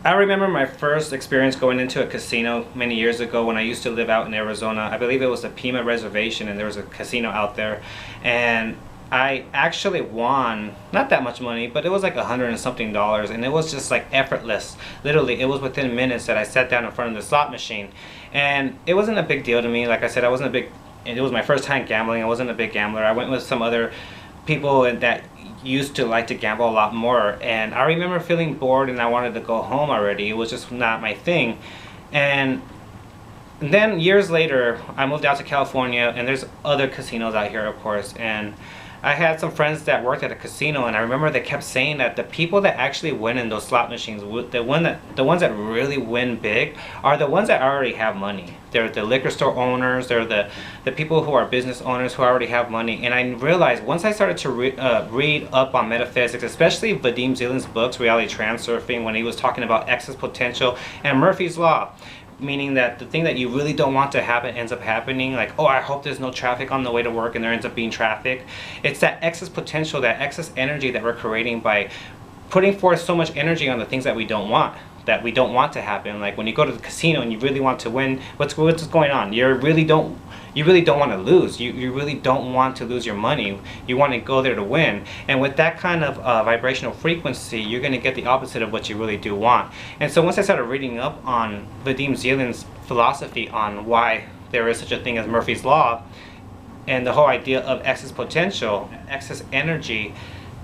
I remember my first experience going into a casino many years ago when I used to live out in Arizona. I believe it was the Pima Reservation, and there was a casino out there, and I actually won not that much money, but it was like $100 and something, and it was just like effortless. Literally, it was within minutes that I sat down in front of the slot machine, and it wasn't a big deal to me. Like I said, I wasn't a big. It was my first time gambling. I wasn't a big gambler. I went with some other people that used to like to gamble a lot more, and I remember feeling bored and I wanted to go home already. It was just not my thing. And then years later I moved out to California, and there's other casinos out here, of course, and I had some friends that worked at a casino, and I remember they kept saying that the people that actually win in those slot machines, the ones that really win big, are the ones that already have money. They're the liquor store owners, they're the people who are business owners who already have money. And I realized once I started to read up on metaphysics, especially Vadim Zeland's books, Reality Transurfing, when he was talking about excess potential and Murphy's Law, meaning that the thing that you really don't want to happen ends up happening. Like, oh, I hope there's no traffic on the way to work, and there ends up being traffic. It's that excess potential, that excess energy that we're creating by putting forth so much energy on the things that we don't want to happen. Like when you go to the casino and you really want to win, what's going on? You really don't want to lose. You really don't want to lose your money. You want to go there to win. And with that kind of vibrational frequency, you're going to get the opposite of what you really do want. And so once I started reading up on Vadim Zeland's philosophy on why there is such a thing as Murphy's Law, and the whole idea of excess potential, excess energy,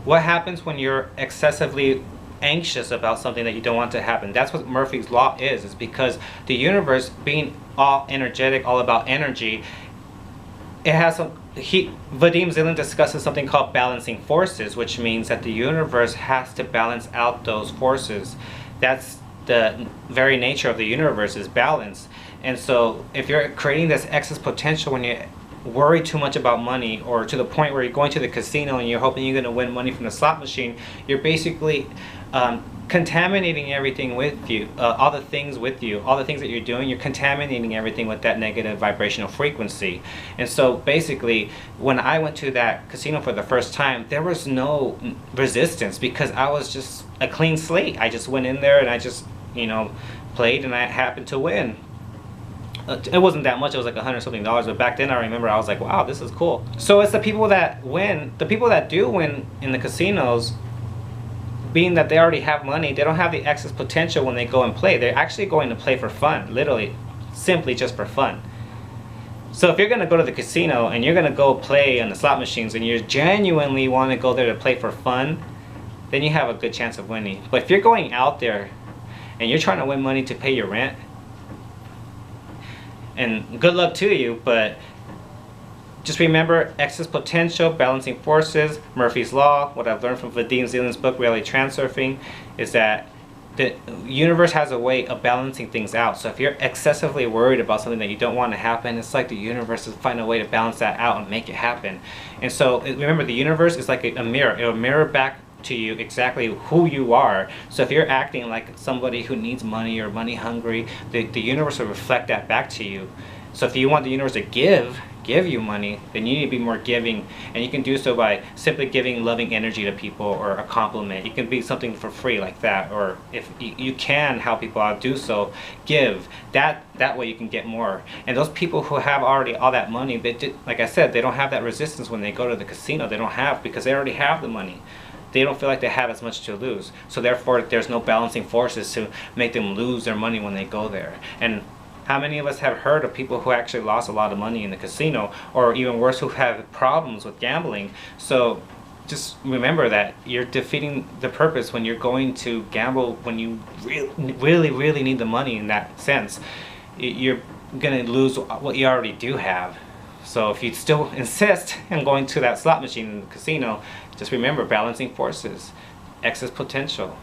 what happens when you're excessively anxious about something that you don't want to happen? That's what Murphy's Law is because the universe, being all energetic, all about energy, it has Vadim Zeland discusses something called balancing forces, which means that the universe has to balance out those forces. That's the very nature of the universe, is balance. And so if you're creating this excess potential when you worry too much about money, or to the point where you're going to the casino and you're hoping you're going to win money from the slot machine, you're basically contaminating everything with you, all the things with you, all the things that you're doing, you're contaminating everything with that negative vibrational frequency. And so basically, when I went to that casino for the first time, there was no resistance because I was just a clean slate. I just went in there and I just, played, and I happened to win. It wasn't that much, it was like $100 something, but back then I remember I was like, wow, this is cool. So it's the people that win, the people that do win in the casinos, being that they already have money, they don't have the excess potential when they go and play. They're actually going to play for fun, literally, simply just for fun. So if you're going to go to the casino and you're going to go play on the slot machines and you genuinely want to go there to play for fun, then you have a good chance of winning. But if you're going out there and you're trying to win money to pay your rent, and good luck to you, but just remember excess potential, balancing forces, Murphy's Law. What I've learned from Vadim Zeland's book, Reality Transurfing, is that the universe has a way of balancing things out. So if you're excessively worried about something that you don't want to happen, it's like the universe will find a way to balance that out and make it happen. And so remember, the universe is like a mirror. It will mirror back to you exactly who you are. So if you're acting like somebody who needs money or money hungry, the universe will reflect that back to you. So if you want the universe to give you money, then you need to be more giving, and you can do so by simply giving loving energy to people, or a compliment. You can be something for free like that, or if you can help people out, do so. Give that way you can get more. And those people who have already all that money, like I said, they don't have that resistance when they go to the casino. They don't have, because they already have the money. They don't feel like they have as much to lose. So therefore, there's no balancing forces to make them lose their money when they go there. And how many of us have heard of people who actually lost a lot of money in the casino, or even worse, who have problems with gambling? So just remember that you're defeating the purpose when you're going to gamble when you really need the money in that sense. You're going to lose what you already do have. So if you still insist on going to that slot machine in the casino, just remember balancing forces, excess potential,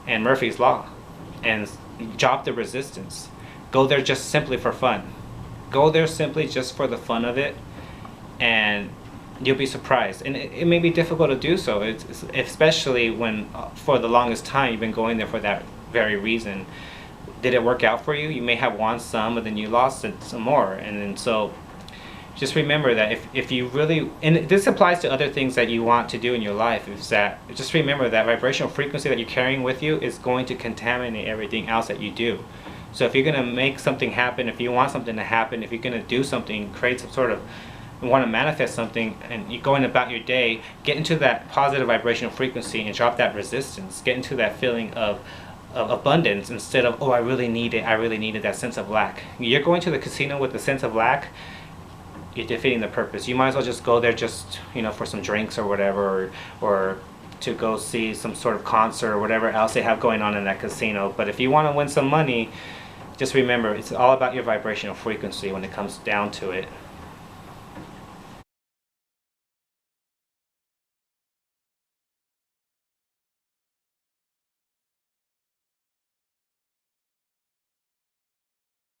and Murphy's Law, and drop the resistance. Go there just simply for fun. Go there simply just for the fun of it, and you'll be surprised. And it may be difficult to do so, especially when for the longest time you've been going there for that very reason. Did it work out for you? You may have won some, but then you lost it some more, and then so just remember that if you really, and this applies to other things that you want to do in your life, is that just remember that vibrational frequency that you're carrying with you is going to contaminate everything else that you do. So if you're going to make something happen, if you want something to happen, if you're going to do something, create some sort of, want to manifest something, and you're going about your day, get into that positive vibrational frequency and drop that resistance. Get into that feeling of abundance instead of, oh, I really need it, I really needed that sense of lack. You're going to the casino with the sense of lack, you're defeating the purpose. You might as well just go there just, you know, for some drinks or whatever, or to go see some sort of concert or whatever else they have going on in that casino. But if you want to win some money, just remember, it's all about your vibrational frequency when it comes down to it.